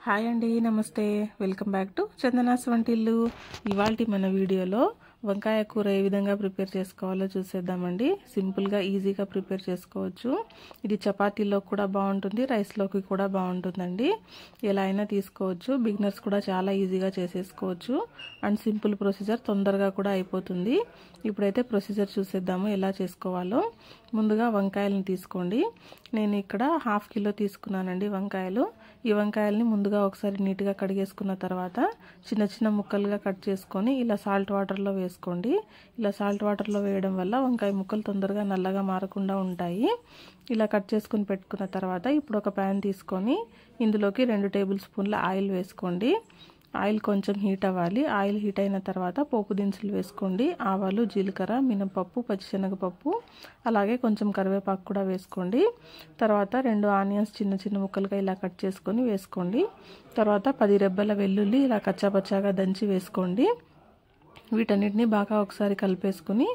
Hi అండి, నమస్తే. Welcome back to Chandana's వంటిల్లు. ఇవాల్టి మన వీడియోలో వంకాయ కూర ఏ విధంగా ప్రిపేర్ చేసుకోవాలో చూసేద్దామండి. సింపుల్గా ఈజీగా ప్రిపేర్ చేసుకోవచ్చు. ఇది చపాతీలో కూడా బాగుంటుంది, రైస్లోకి కూడా బాగుంటుందండి. ఎలా అయినా తీసుకోవచ్చు. బిగినర్స్ కూడా చాలా ఈజీగా చేసేసుకోవచ్చు. అండ్ సింపుల్ ప్రొసీజర్, తొందరగా కూడా అయిపోతుంది. ఇప్పుడైతే ప్రొసీజర్ చూసేద్దాము ఎలా చేసుకోవాలో. ముందుగా వంకాయలను తీసుకోండి. నేను ఇక్కడ 1/2 కిలో తీసుకున్నానండి వంకాయలు. ఈ వంకాయల్ని ముందుగా ఒకసారి నీట్గా కడిగేసుకున్న తర్వాత చిన్న చిన్న ముక్కలుగా కట్ చేసుకొని ఇలా సాల్ట్ వాటర్లో వేసుకోండి. ఇలా సాల్ట్ వాటర్లో వేయడం వల్ల వంకాయ ముక్కలు తొందరగా నల్లగా మారకుండా ఉంటాయి. ఇలా కట్ చేసుకుని పెట్టుకున్న తర్వాత ఇప్పుడు ఒక ప్యాన్ తీసుకొని ఇందులోకి 2 టేబుల్ స్పూన్ల ఆయిల్ వేసుకోండి. ఆయిల్ కొంచెం హీట్ అవ్వాలి. ఆయిల్ హీట్ అయిన తర్వాత పోపు దినుసులు వేసుకోండి. ఆవాలు, జీలకర్ర, మినపప్పు, పచ్చిశనగపప్పు, అలాగే కొంచెం కరివేపాకు కూడా వేసుకోండి. తర్వాత 2 ఆనియన్స్ చిన్న చిన్న ముక్కలుగా ఇలా కట్ చేసుకొని వేసుకోండి. తర్వాత 10 రెబ్బల వెల్లుల్లి ఇలా కచ్చాపచ్చాగా దంచి వేసుకోండి. వీటన్నిటిని బాగా ఒకసారి కలిపేసుకుని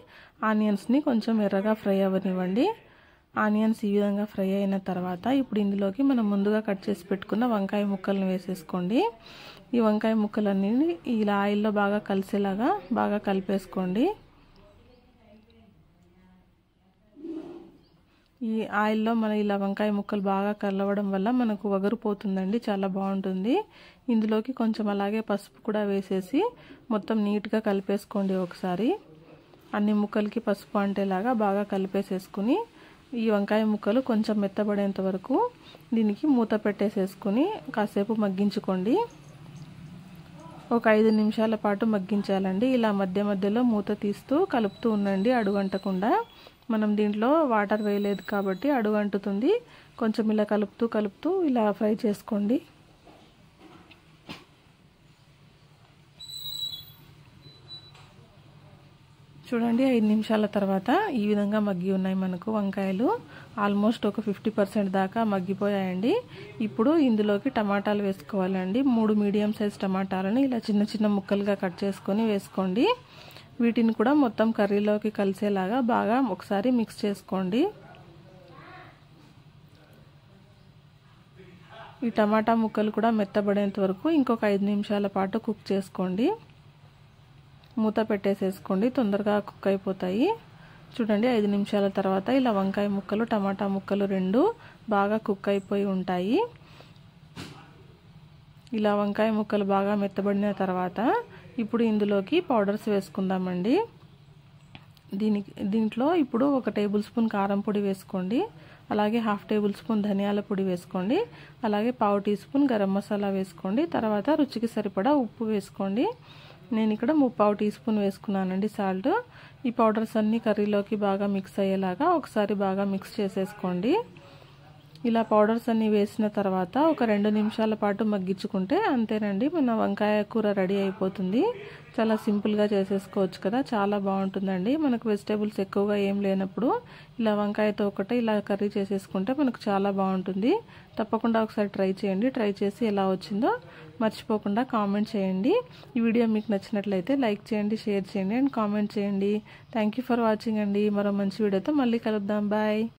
ఆనియన్స్ని కొంచెం ఎర్రగా ఫ్రై అవ్వనివ్వండి. ఆనియన్స్ ఈ విధంగా ఫ్రై అయిన తర్వాత ఇప్పుడు ఇందులోకి మనం ముందుగా కట్ చేసి పెట్టుకున్న వంకాయ ముక్కలను వేసేసుకోండి. ఈ వంకాయ ముక్కలన్నీ ఇలా ఆయిల్లో బాగా కలిసేలాగా బాగా కలిపేసుకోండి. ఈ ఆయిల్లో మన ఇలా వంకాయ ముక్కలు బాగా కలవడం వల్ల మనకు వగరు పోతుందండి, చాలా బాగుంటుంది. ఇందులోకి కొంచెం అలాగే పసుపు కూడా వేసేసి మొత్తం నీట్గా కలిపేసుకోండి. ఒకసారి అన్ని ముక్కలకి పసుపు అంటేలాగా బాగా కలిపేసేసుకుని ఈ వంకాయ ముక్కలు కొంచెం మెత్తబడేంత వరకు దీనికి మూత పెట్టేసేసుకుని కాసేపు మగ్గించుకోండి. ఒక 5 నిమిషాల పాటు మగ్గించాలండి. ఇలా మధ్య మధ్యలో మూత తీస్తూ కలుపుతూ ఉండండి, అడుగంటకుండా. మనం దీంట్లో వాటర్ వేయలేదు కాబట్టి అడుగంటుతుంది. కొంచెం ఇలా కలుపుతూ ఇలా ఫ్రై చేసుకోండి. చూడండి, 5 నిమిషాల తర్వాత ఈ విధంగా మగ్గి ఉన్నాయి మనకు వంకాయలు. ఆల్మోస్ట్ ఒక 50% దాకా మగ్గిపోయాయండి. ఇప్పుడు ఇందులోకి టమాటాలు వేసుకోవాలండి. 3 మీడియం సైజ్ టమాటాలను ఇలా చిన్న చిన్న ముక్కలుగా కట్ చేసుకొని వేసుకోండి. వీటిని కూడా మొత్తం కర్రీలోకి కలిసేలాగా బాగా ఒకసారి మిక్స్ చేసుకోండి. ఈ టమాటా ముక్కలు కూడా మెత్తబడేంత వరకు ఇంకొక 5 నిమిషాల పాటు కుక్ చేసుకోండి. మూత పెట్టేసేసుకోండి, తొందరగా కుక్ అయిపోతాయి. చూడండి, 5 నిమిషాల తర్వాత ఇలా వంకాయ ముక్కలు, టమాటా ముక్కలు 2 బాగా కుక్ అయిపోయి ఉంటాయి. ఇలా వంకాయ ముక్కలు బాగా మెత్తబడిన తర్వాత ఇప్పుడు ఇందులోకి పౌడర్స్ వేసుకుందామండి. దీంట్లో ఇప్పుడు 1 టేబుల్ స్పూన్ కారం పొడి వేసుకోండి. అలాగే 1/2 టేబుల్ స్పూన్ ధనియాల పొడి వేసుకోండి. అలాగే 1/4 టీ స్పూన్ గరం మసాలా వేసుకోండి. తర్వాత రుచికి సరిపడా ఉప్పు వేసుకోండి. నేను ఇక్కడ 3/4 టీ స్పూన్ వేసుకున్నానండి సాల్ట్. ఈ పౌడర్స్ అన్నీ కర్రీలోకి బాగా మిక్స్ అయ్యేలాగా ఒకసారి బాగా మిక్స్ చేసేసుకోండి. ఇలా పౌడర్స్ అన్నీ వేసిన తర్వాత ఒక 2 నిమిషాల పాటు మగ్గించుకుంటే అంతేనండి, మన వంకాయ కూర రెడీ అయిపోతుంది. చాలా సింపుల్గా చేసేసుకోవచ్చు కదా, చాలా బాగుంటుందండి. మనకు వెజిటేబుల్స్ ఎక్కువగా ఏం లేనప్పుడు ఇలా వంకాయతో ఒకటే ఇలా కర్రీ చేసేసుకుంటే మనకు చాలా బాగుంటుంది. తప్పకుండా ఒకసారి ట్రై చేయండి. ట్రై చేసి ఎలా వచ్చిందో మర్చిపోకుండా కామెంట్ చేయండి. ఈ వీడియో మీకు నచ్చినట్లయితే లైక్ చేయండి, షేర్ చేయండి అండ్ కామెంట్ చేయండి. థ్యాంక్ యూ ఫర్ వాచింగ్ అండి. మరో మంచి వీడియోతో మళ్ళీ కలుద్దాం. బాయ్.